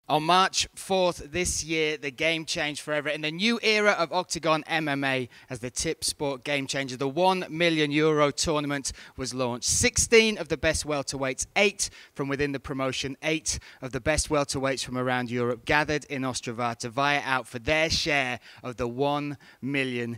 On March 4th this year, the game changed forever in the new era of Oktagon MMA as the Tipsport Gamechanger. The €1 million tournament was launched. 16 of the best welterweights, 8 from within the promotion, 8 of the best welterweights from around Europe gathered in Ostrava to vie it out for their share of the €1 million.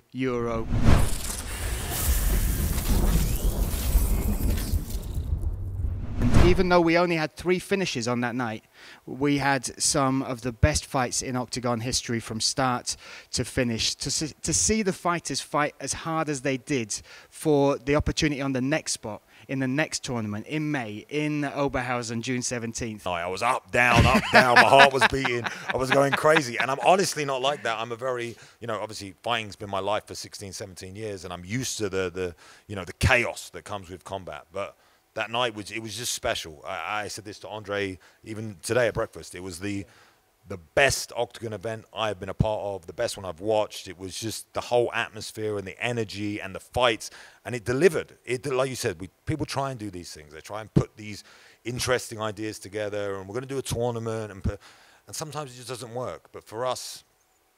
Even though we only had 3 finishes on that night, we had some of the best fights in Oktagon history from start to finish. To see the fighters fight as hard as they did for the opportunity on the next spot in the next tournament in May in Oberhausen, June 17th. I was up, down, my heart was beating, I was going crazy. And I'm honestly not like that. I'm a very, obviously fighting's been my life for 16, 17 years, and I'm used to the chaos that comes with combat. But that night, it was just special. I said this to Andre even today at breakfast. It was the best Oktagon event I've been a part of, the best one I've watched. It was just the whole atmosphere and the energy and the fights, and it delivered. Like you said, people try and do these things. They try and put these interesting ideas together, and we're going to do a tournament, and sometimes it just doesn't work. But for us,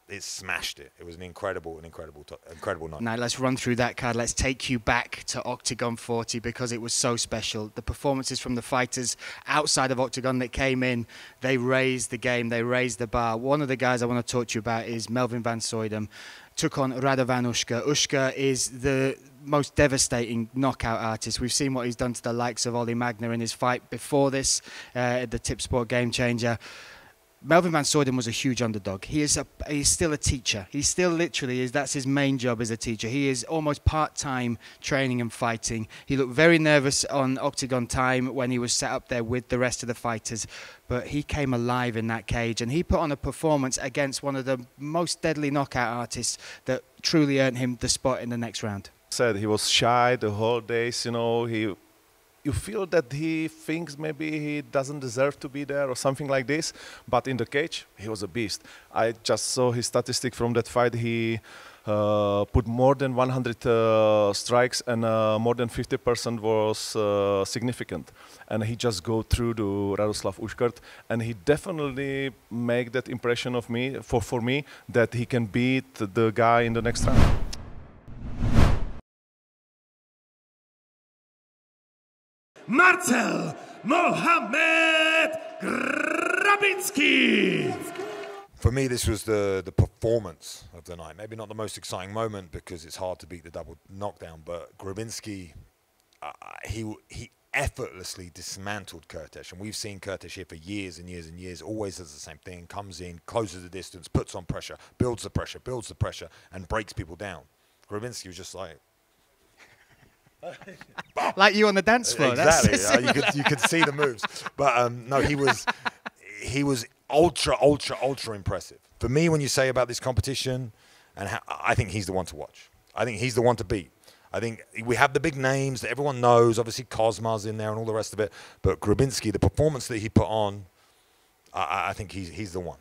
it smashed it. It was an incredible night. Now let's run through that card. Let's take you back to Oktagon 40 because it was so special. The performances from the fighters outside of Oktagon that came in, they raised the game, they raised the bar. One of the guys I want to talk to you about is Melvin van Soydam. Took on Radovan Uška. Uška is the most devastating knockout artist. We've seen what he's done to the likes of Ollie Magner in his fight before this, the Tipsport Gamechanger. Melvin van Soydam was a huge underdog. He's still a teacher. He still literally that's his main job as a teacher. He is almost part-time training and fighting. He looked very nervous on Oktagon time when he was set up there with the rest of the fighters, but he came alive in that cage and he put on a performance against one of the most deadly knockout artists that truly earned him the spot in the next round. Said he was shy the whole days, you feel that he thinks maybe he doesn't deserve to be there or something like this, but in the cage, he was a beast. I just saw his statistic from that fight. He put more than 100 strikes and more than 50% was significant. And he just go through to Radoslav Uškart, and he definitely make that impression of me, for me, that he can beat the guy in the next round. Marcel Mohamed Grabinski. For me, this was the performance of the night. Maybe not the most exciting moment because it's hard to beat the double knockdown, but Grabinski, he effortlessly dismantled Kurtesh. And we've seen Kurtesh here for years and years and years, always does the same thing, comes in, closes the distance, puts on pressure, builds the pressure, and breaks people down. Grabinski was just like... like you on the dance floor. Exactly. You could see the moves, but no, he was ultra impressive. For me, when you say about this competition, I think he's the one to watch. I think he's the one to beat. I think we have the big names that everyone knows. Obviously, Kozma's in there and all the rest of it. But Grabinski, the performance that he put on, I think he's the one.